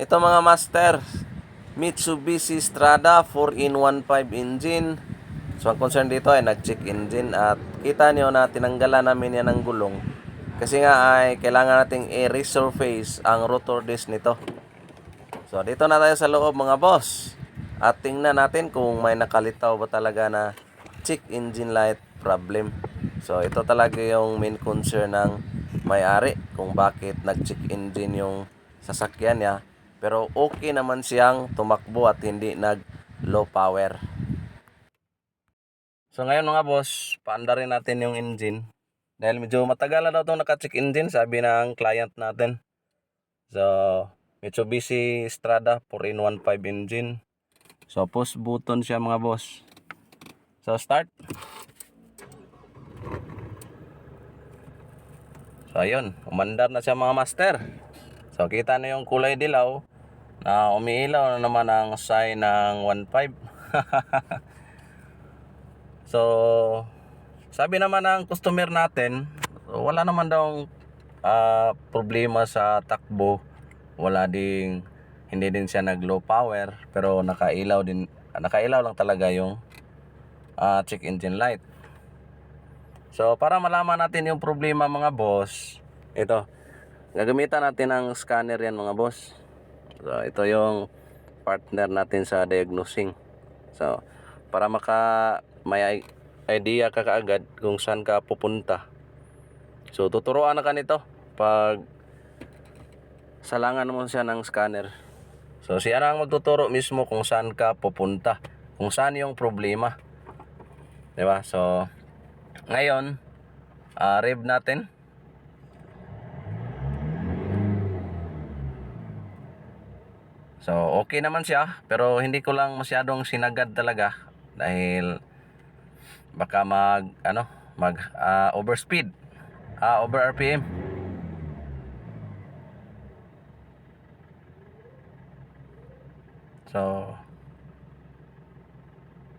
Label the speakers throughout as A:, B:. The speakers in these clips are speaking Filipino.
A: Ito mga master, Mitsubishi Strada 4-in-1.5 engine. So ang concern dito ay nag-check engine at kita nyo na tinanggalan namin yan ng gulong. Kasi nga ay kailangan nating i-resurface ang rotor disc nito. So dito na tayo sa loob mga boss. At tingnan natin kung may nakalitaw ba talaga na check engine light problem. So ito talaga yung main concern ng may-ari kung bakit nag-check engine yung sasakyan niya. Pero okay naman siyang tumakbo at hindi nag low power. So ngayon mga boss, paanda rin natin yung engine. Dahil medyo matagal na daw itong naka-check engine, sabi ng client natin. So Mitsubishi Strada 4-in-1.5 engine. So push button siya mga boss. So start. So ayun, umandar na siya mga master. So kita na yung kulay dilaw na umiilaw na naman ang sign ng 1.5. So sabi naman ng customer natin, wala naman daw problema sa takbo. Wala ding hindi din siya nag low power pero nakailaw lang talaga yung check engine light. So para malaman natin yung problema mga boss, ito gagamitan natin ng scanner yan mga boss. So ito yung partner natin sa diagnosing. So para may idea ka kaagad kung saan ka pupunta. So tuturuan na ka nito pag salangan mo siya ng scanner. So siya na ang magtuturo mismo kung saan ka pupunta, kung saan yung problema. 'Di ba? So ngayon, rev natin. So okay naman siya, pero hindi ko lang masyadong sinagad talaga dahil baka overspeed, over RPM. So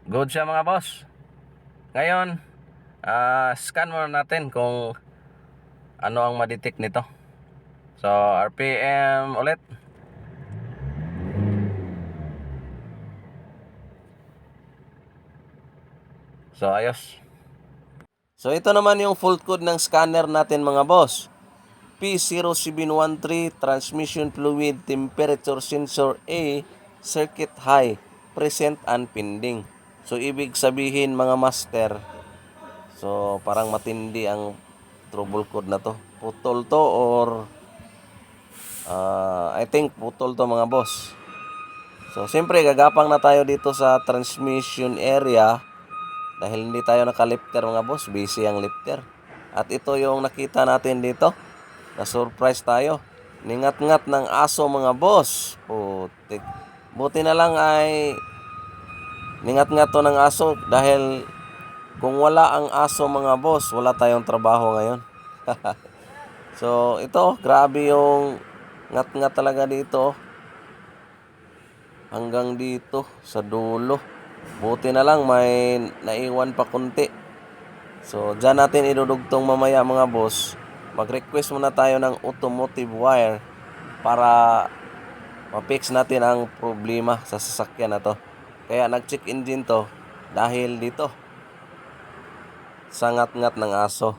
A: good siya mga boss. Ngayon, scan muna natin kung ano ang ma-detect nito. So RPM ulit. So ayos. So ito naman yung fault code ng scanner natin mga boss. P0713 transmission fluid temperature sensor A circuit high present and pending. So ibig sabihin mga master, so parang matindi ang trouble code na to. Putol to or I think putol to mga boss. So siyempre gagapang na tayo dito sa transmission area dahil hindi tayo naka-lifter mga boss, busy ang lifter. At ito yung nakita natin dito. Na-surprise tayo. Ningat-ngat ng aso mga boss. Putik. Buti na lang ay ningat-ngat to ng aso dahil kung wala ang aso mga boss, wala tayong trabaho ngayon. So ito, grabe yung ngat-ngat talaga dito. Hanggang dito sa dulo. Buti na lang may naiwan pa kunti. So dyan natin idudugtong mamaya mga boss. Mag-request muna tayo ng automotive wire para ma-fix natin ang problema sa sasakyan na to. Kaya nag-check engine to dahil dito sa ngat-ngat ng aso.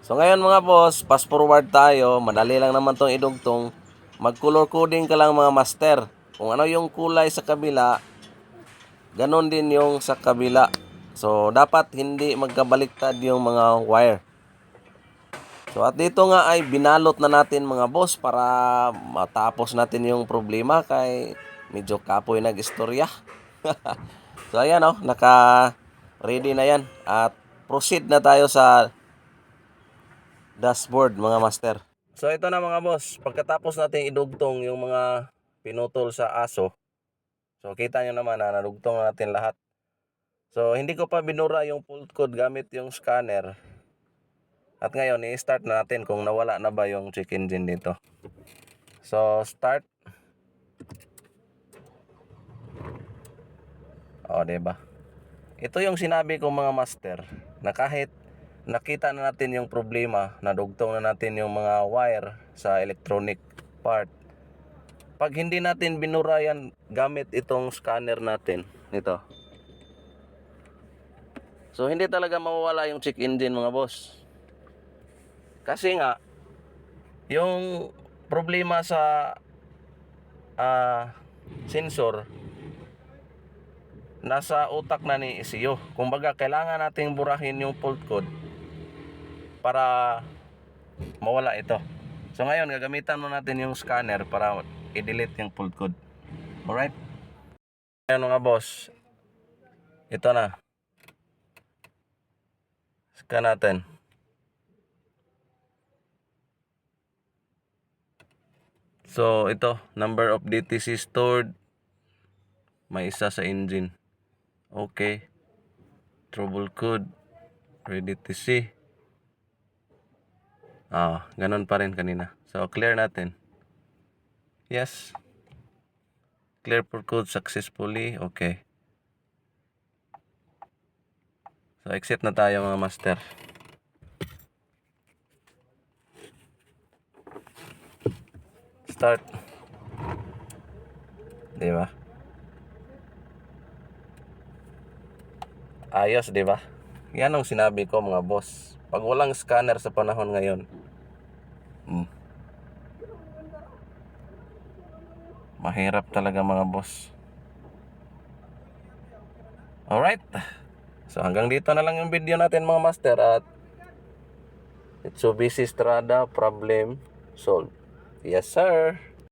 A: So ngayon mga boss, fast forward tayo. Madali lang naman tong idugtong. Mag-color coding ka lang mga master. Kung ano yung kulay sa kabila, ganon din yung sa kabila. So dapat hindi magkabaliktad yung mga wire. So at dito nga ay binalot na natin mga boss para matapos natin yung problema kay medyo kapoy nag-istorya. So ayan naka ready na yan at proceed na tayo sa dashboard mga master. So ito na mga boss, pagkatapos natin idugtong yung mga pinutol sa aso. So kita nyo naman na nadugtong natin lahat. So hindi ko pa binura yung fault code gamit yung scanner. At ngayon, i-start natin kung nawala na ba yung check engine dito. So, start. Diba? Ito yung sinabi ko mga master, na kahit nakita na natin yung problema, nadugtong na natin yung mga wire sa electronic part, pag hindi natin binura yan gamit itong scanner natin, ito. So hindi talaga mawawala yung check engine mga boss. Kasi nga yung problema sa sensor nasa utak na ni ECU. Kumbaga kailangan nating burahin yung fault code para mawala ito. So ngayon gagamitan mo natin yung scanner para i-delete yung fault code. Alright? Ayan mga boss, ito na. Scan natin. So ito, number of DTC stored. May isa sa engine. Okay. Trouble code. Ready to see. Ganun pa rin kanina. So clear natin. Yes. Clear for code successfully. Okay. So exit na tayo mga master. Start. Diba? Ayos, diba? Yan ang sinabi ko mga boss. Pag walang scanner sa panahon ngayon, mahirap talaga mga boss. Alright. So hanggang dito na lang yung video natin mga master at Mitsubishi Strada problem solved. Yes sir.